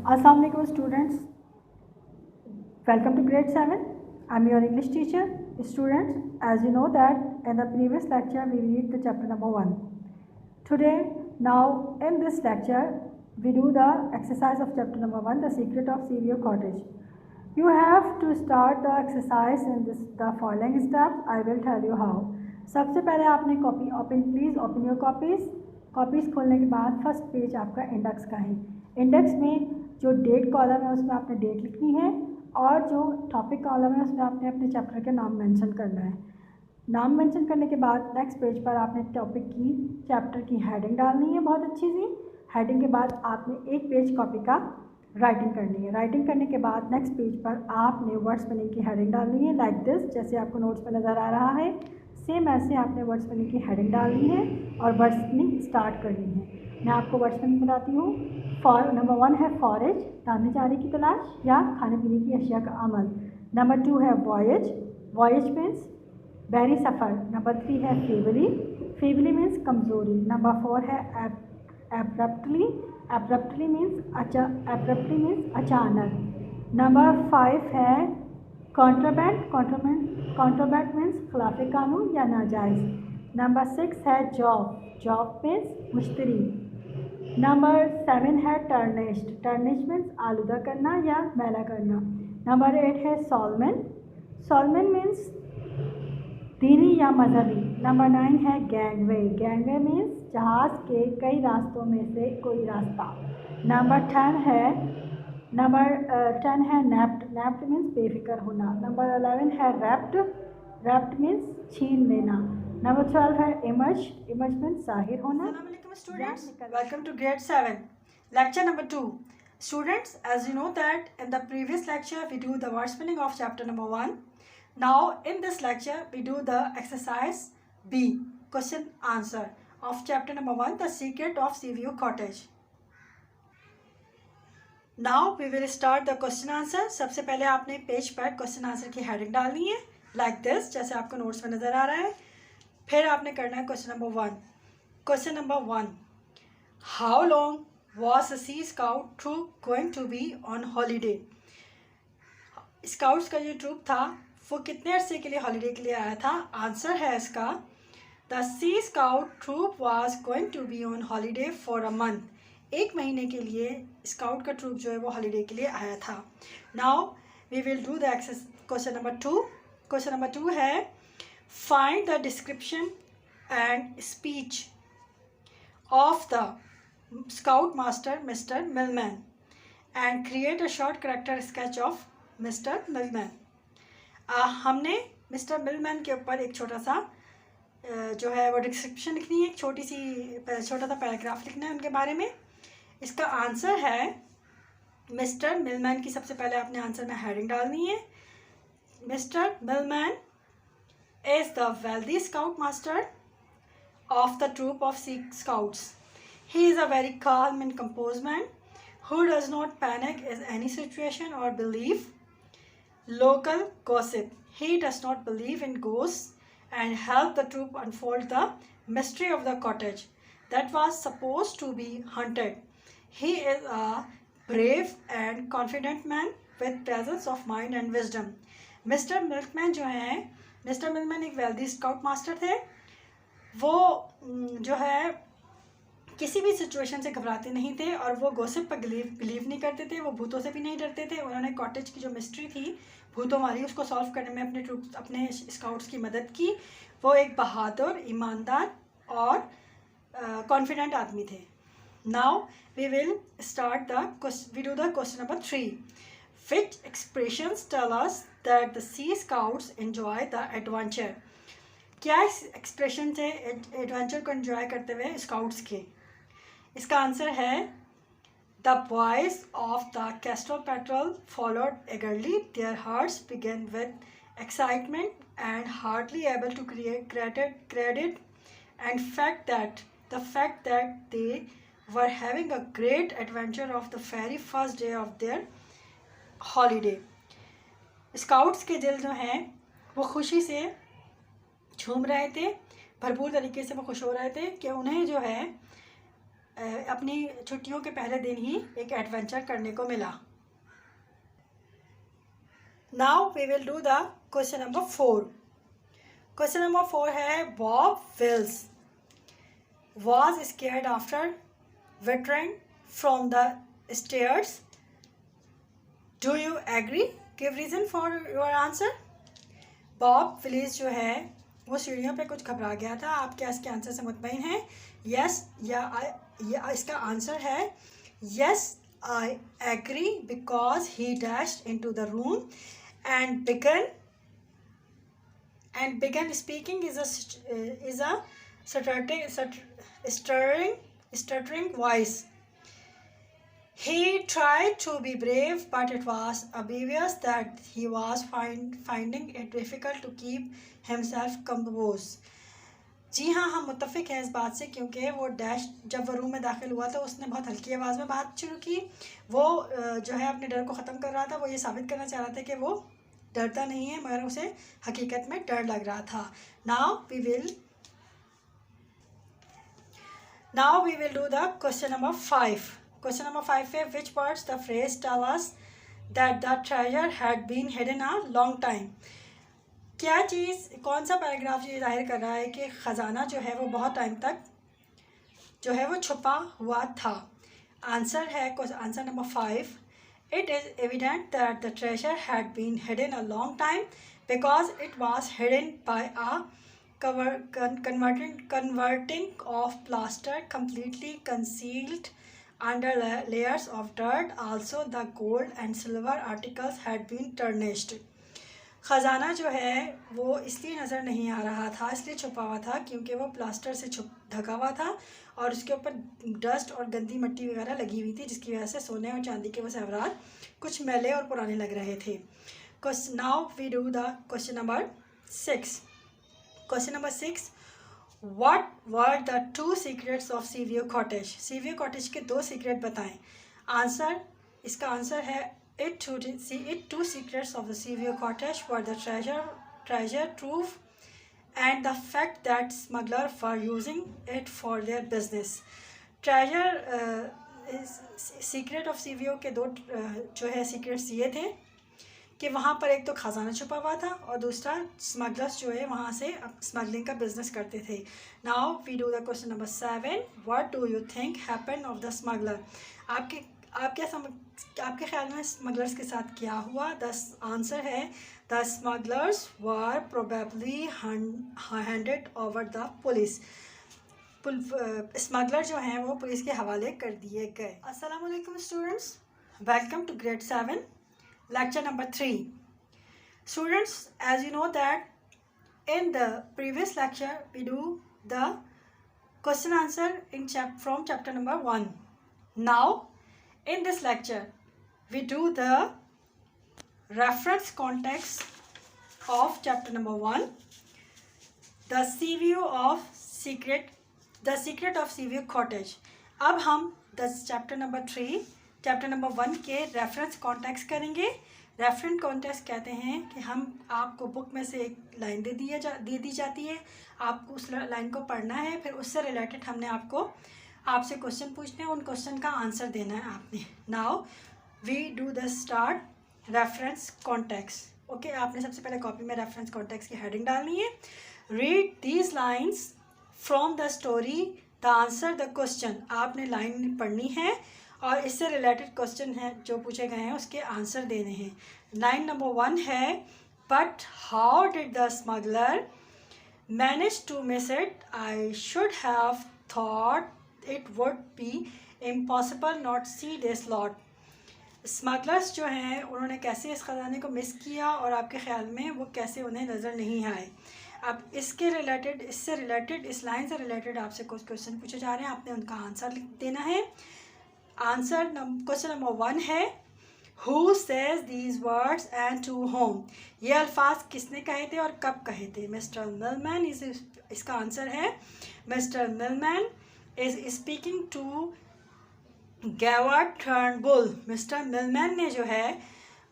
Assalamu alaikum students. Welcome to grade 7. I'm your English teacher. Students, as you know that in the previous lecture we read the chapter number 1. Today, now in this lecture we do the exercise of chapter number 1, the secret of Seaview Cottage. You have to start the exercise in the following steps. I will tell you how. सबसे पहले आपने copy please open your copies खोलने के बाद first page आपका index का है। Index में जो डेट कॉलम है उसमें आपने डेट लिखनी है और जो टॉपिक कॉलम है उसमें आपने अपने चैप्टर के नाम मेंशन करना है। नाम मेंशन करने के बाद नेक्स्ट पेज पर आपने टॉपिक की चैप्टर की हेडिंग डालनी है, बहुत अच्छी सी हेडिंग के बाद आपने एक पेज कॉपी का राइटिंग करनी है। राइटिंग करने के बाद नेक्स्ट पेज पर आपने वर्ड्स मीनिंग की हेडिंग डालनी है, लाइक दिस, जैसे आपको नोट्स पर नज़र आ रहा है। सेम ऐसे आपने वर्ड्स मीनिंग की हेडिंग डालनी है और वर्ड्स मीनिंग स्टार्ट करनी है। मैं आपको वर्ड्स मीनिंग बताती हूँ। नंबर 1 है फॉरेज, दाने चारे की तलाश या खाने पीने की अशिया का अमल। नंबर 2 है वॉयज मीन्स बहरी सफ़र। नंबर 3 है फेवली मीन्स कमज़ोरी। नंबर 4 है एब्रप्टली मीन्स अचानक। नंबर 5 है कॉन्ट्राबैंड मीन्स खिलाफ कानून या नाजायज़। नंबर 6 है जॉब मीन्स मुश्तरी। नंबर 7 है टर्निश मीन्स आलूदा करना या मैला करना। नंबर 8 है सॉलमन मीन्स दीनी या मजहबी। नंबर 9 है गैंगवे मीन्स जहाज़ के कई रास्तों में से कोई रास्ता। नंबर 10 है नैप्ड मीन्स बेफिक्र होना। नंबर 11 है रैप्ड मीन्स छीन लेना। नंबर 12 है इमर्ज मीन्स जाहिर होना। Assalamualaikum students, welcome to grade 7, lecture number 2. Students, as you know that in the previous lecture we do the word spelling of chapter number 1. Now in this lecture we do the exercise B, question answer of chapter number 1, the secret of Seaview Cottage. Now we will start the question answer. सबसे पहले आपने page पर question answer की heading डालनी है, like this, जैसे आपको notes में नज़र आ रहा है। फिर आपने करना है question number 1. Question number 1. How long was a Sea Scout troop going to be on holiday? Scouts का जो ट्रूप था वो कितने अरसे के लिए हॉलीडे के लिए आया था? आंसर है इसका, the sea scout troop was going to be on holiday for a month. 1 महीने के लिए स्काउट का ट्रूप जो है वो हॉलीडे के लिए आया था. Now we will do the question number 2. Question number 2 है, find the description and speech of the scout master Mr. Millman and create a short character sketch of Mr. Millman. हमने mister Milman के ऊपर एक छोटा सा जो है वो डिस्क्रिप्शन लिखनी है, एक छोटा सा पैराग्राफ लिखना है उनके बारे में. इसका आंसर है मिस्टर मिलमैन की. सबसे पहले आपने आंसर में हेडिंग डालनी है, mister Milman is the wealthy scout master of the troop of Sea Scouts. He is a very calm and composed man who does not panic in any situation or believe local gossip. He does not believe in ghosts and help the troop unfold the mystery of the cottage that was supposed to be haunted. He is a brave and confident man with presence of mind and wisdom. Mr. Milkman जो है, Mr. Milkman एक wealthy scout master थे. वो जो है किसी भी situation से घबराते नहीं थे और वो गॉसिप पर बिलीव नहीं करते थे. वो भूतों से भी नहीं डरते थे. उन्होंने कॉटेज की जो मिस्ट्री थी भूतों वाली उसको सॉल्व करने में अपने स्काउट्स की मदद की. वो एक बहादुर, ईमानदार और कॉन्फिडेंट आदमी थे. Now we will start we do the question number 3. Which expressions tell us that the sea scouts enjoy the adventure? क्या एक्सप्रेशन थे एडवेंचर को एंजॉय करते हुए स्काउट्स के? इसका आंसर है, the boys of the castle patrol followed eagerly, their hearts began with excitement and hardly able to credit and the fact that they were having a great adventure of the very first day of their holiday. Scouts के दिल जो हैं वो खुशी से झूम रहे थे, भरपूर तरीके से वो खुश हो रहे थे कि उन्हें जो है अपनी छुट्टियों के पहले दिन ही एक एडवेंचर करने को मिला। Now we will do the question number 4। Question number 4 है Bob Wills was scared after withering from the stairs. Do you agree? Give reason for your answer. Bob Willis जो है वो सीढ़ियों पे कुछ घबरा गया था। आप क्या इसके आंसर से मुतमईन हैं? यस या इसका आंसर है yes I agree because he dashed into the room and began speaking is a stuttering voice. He tried to be brave, but it was obvious that he was finding it difficult to keep himself composed. जी हाँ, हम मुत्तफ़िक हैं इस बात से, क्योंकि वो dash जब वो रूम में दाखिल हुआ था उसने बहुत हल्की आवाज़ में बात शुरू की। वो जो है अपने डर को ख़त्म कर रहा था। वो ये साबित करना चाह रहा था कि वो डरता नहीं है, मगर उसे हकीकत में डर लग रहा था। Now we will do the question number 5। Question number 5 है which words the phrase tell us that the treasure had been hidden a long time. क्या चीज़, कौन सा पैराग्राफ ये जाहिर कर रहा है कि ख़जाना जो है वो बहुत टाइम तक जो है वो छुपा हुआ था? आंसर है answer number 5। It is evident that the treasure had been hidden a long time because it was hidden by a converting of plaster completely concealed under layers of dirt. Also, the gold and silver articles had been tarnished. ख़जाना जो है वो इसलिए नज़र नहीं आ रहा था, इसलिए छुपा हुआ था क्योंकि वो प्लास्टर से ढका हुआ था और उसके ऊपर डस्ट और गंदी मिट्टी वगैरह लगी हुई थी, जिसकी वजह से सोने और चांदी के वो ज़ेवरात कुछ मैले और पुराने लग रहे थे। Now we do the question number 6। Question number 6, what were the 2 secrets of Seaview cottage. Seaview cottage के 2 सीक्रेट बताएं। आंसर, इसका आंसर है two secrets of the Seaview cottage were the treasure trove and the fact that smugglers were using it for their business. Treasure secret of Seaview के 2 जो है secrets ये थे कि वहाँ पर एक तो ख़जाना छुपा हुआ था और दूसरा स्मगलर्स जो है वहाँ से स्मगलिंग का बिजनेस करते थे। Now we do the question number 7। What do you think happened of the smuggler. आपके ख्याल में स्मगलर्स के साथ क्या हुआ? द आंसर है the smugglers were probably handed over the police. Smuggler जो हैं वो पुलिस के हवाले कर दिए गए। अस्सलाम वालेकुम students, welcome to grade 7 lecture number 3. Students, as you know that in the previous lecture we do the question answer from chapter number 1. Now in this lecture we do the reference context of chapter number 1, the secret of Seaview cottage. अब हम chapter number 3 chapter number 1 के reference context करेंगे। Reference context कहते हैं कि हम आपको book में से एक लाइन दे दी जाती है, आपको उस लाइन को पढ़ना है, फिर उससे रिलेटेड हमने आपसे क्वेश्चन पूछने हैं, उन क्वेश्चन का आंसर देना है आपने। Now we do the start reference context. Okay, आपने सबसे पहले कॉपी में रेफरेंस कॉन्टेक्स्ट की हेडिंग डालनी है। Read these lines from the story the answer the question. आपने लाइन पढ़नी है और इससे रिलेटेड क्वेश्चन हैं जो पूछे गए हैं उसके आंसर देने हैं। लाइन नंबर 1 है, but how did the smuggler manage to miss it? I should have thought it would be impossible not see this lot. Smugglers जो हैं उन्होंने कैसे इस ख़जाने को मिस किया और आपके ख्याल में वो कैसे उन्हें नज़र नहीं आए? अब इससे रिलेटेड इस लाइन से रिलेटेड आपसे कुछ क्वेश्चन पूछे जा रहे हैं, आपने उनका आंसर लिख देना है। आंसर क्वेश्चन नंबर 1 है, who says these words and to whom. ये अल्फाज किसने कहे थे और कब कहे थे? Mister Milman. इसका आंसर है mister Milman is speaking to Gavard Turnbull. Mister Milman ने जो है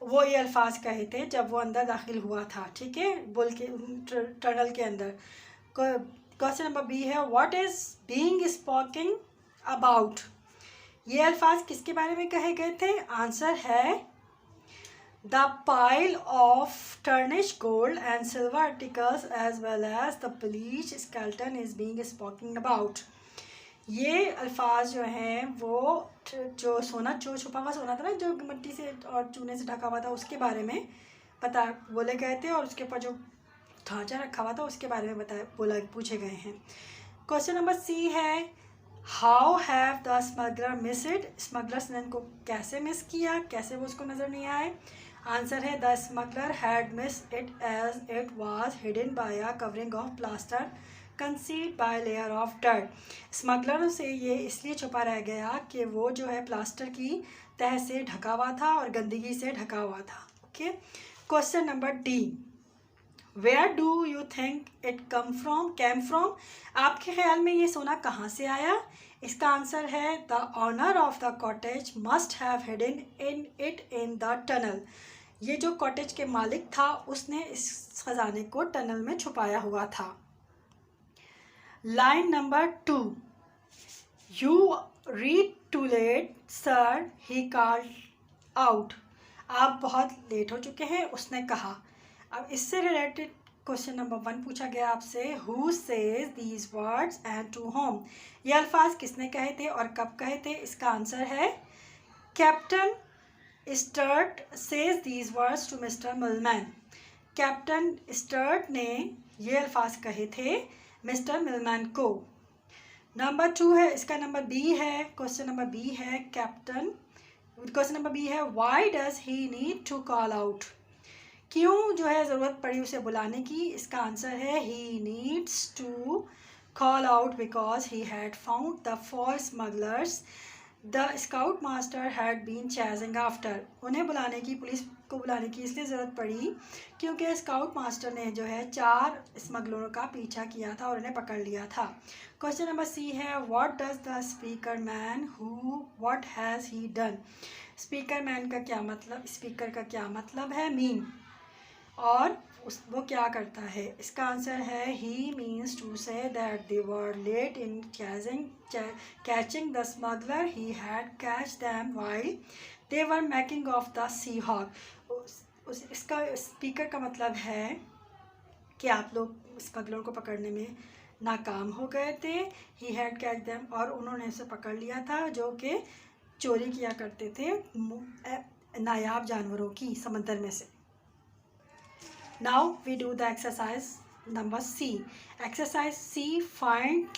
वो ये अल्फाज कहे थे जब वो अंदर दाखिल हुआ था, ठीक है, बुल के टनल के अंदर। क्वेश्चन नंबर बी है, व्हाट इज बीइंग स्पोकिंग अबाउट। ये अल्फाज किसके बारे में कहे गए थे? आंसर है The pile of tarnished gold and silver articles as well as the bleached skeleton is being spoken about. ये अल्फाज जो हैं वो जो सोना जो छुपा हुआ सोना था ना, जो मिट्टी से और चूने से ढका हुआ था, उसके बारे में बोले गए थे, और उसके ऊपर जो ढांचा रखा हुआ था उसके बारे में पूछे गए हैं। क्वेश्चन नंबर सी है, how have the smuggler miss it. Smugglers ने इनको कैसे मिस किया, कैसे वो उसको नज़र नहीं आए? आंसर है the smuggler had miss it as it was hidden by a covering of plaster concealed by layer of dirt. स्मगलरों से ये इसलिए छुपा रह गया कि वो जो है प्लास्टर की तह से ढका हुआ था और गंदगी से ढका हुआ था। Okay, question number D, where do you think it came from. आपके ख्याल में ये सोना कहाँ से आया? इसका आंसर है the owner of the cottage must have hidden in the tunnel. ये जो कॉटेज के मालिक था उसने इस खजाने को टनल में छुपाया हुआ था। Line number 2, you read too late sir he called out. आप बहुत लेट हो चुके हैं, उसने कहा। अब इससे रिलेटेड क्वेश्चन नंबर 1 पूछा गया आपसे, who says these words and to whom. ये अल्फाज किसने कहे थे और कब कहे थे? इसका आंसर है captain Sturt says these words to mister Milman. Captain Sturt ने ये अल्फाज कहे थे मिस्टर मिलमैन को। नंबर 2 है, इसका नंबर बी है, क्वेश्चन नंबर बी है क्वेश्चन नंबर बी है, why does he need to call out. क्यों जो है ज़रूरत पड़ी उसे बुलाने की? इसका आंसर है he needs to call out because he had found the 4 smugglers the scout master had been chasing after. उन्हें बुलाने की, पुलिस को बुलाने की इसलिए ज़रूरत पड़ी क्योंकि स्काउट मास्टर ने जो है 4 स्मगलरों का पीछा किया था और उन्हें पकड़ लिया था। क्वेश्चन नंबर सी है, what does the speaker man who what has he done. Speaker man का क्या मतलब, स्पीकर का क्या मतलब है? मीन। और वो क्या करता है? इसका आंसर है he means to say that they were late in catching the smuggler he had catch them while they were making of the Sea Hawk. इसका स्पीकर का मतलब है कि आप लोग स्मगलर को पकड़ने में नाकाम हो गए थे। ही हैड कैच दैम, और उन्होंने उसे पकड़ लिया था जो कि चोरी किया करते थे नायाब जानवरों की समंदर में से। Now we do the exercise number C. Exercise C, find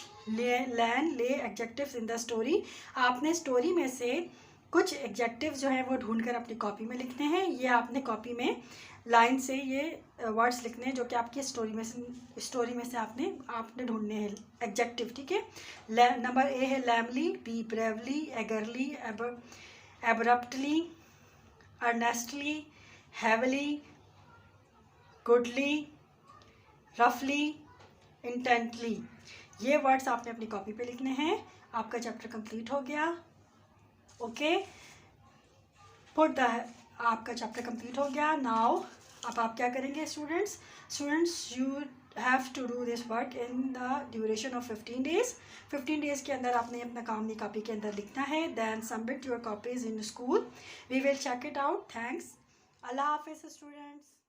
land lay adjectives in the story. आपने स्टोरी में से कुछ एडजेक्टिव्स जो हैं वो ढूंढकर अपनी कॉपी में लिखने हैं। ये आपने कॉपी में लाइन से ये वर्ड्स लिखने हैं जो कि आपकी स्टोरी में से आपने ढूंढने हैं एडजेक्टिव। ठीक है, नंबर ए है lamely, B bravely, eagerly, abruptly, earnestly, heavily, goodly, रफली, इंटेंटली। ये वर्ड्स आपने अपनी कॉपी पे लिखने हैं। आपका चैप्टर कंप्लीट हो गया। ओके, आपका चैप्टर कंप्लीट हो गया। नाउ अब आप क्या करेंगे students, you have to do this work in the duration of 15 days. 15 days के अंदर आपने अपना काम अपनी कॉपी के अंदर लिखना है। Then submit your copies in school, we will check it out. Thanks, अल्लाह हाफिज़ स्टूडेंट्स।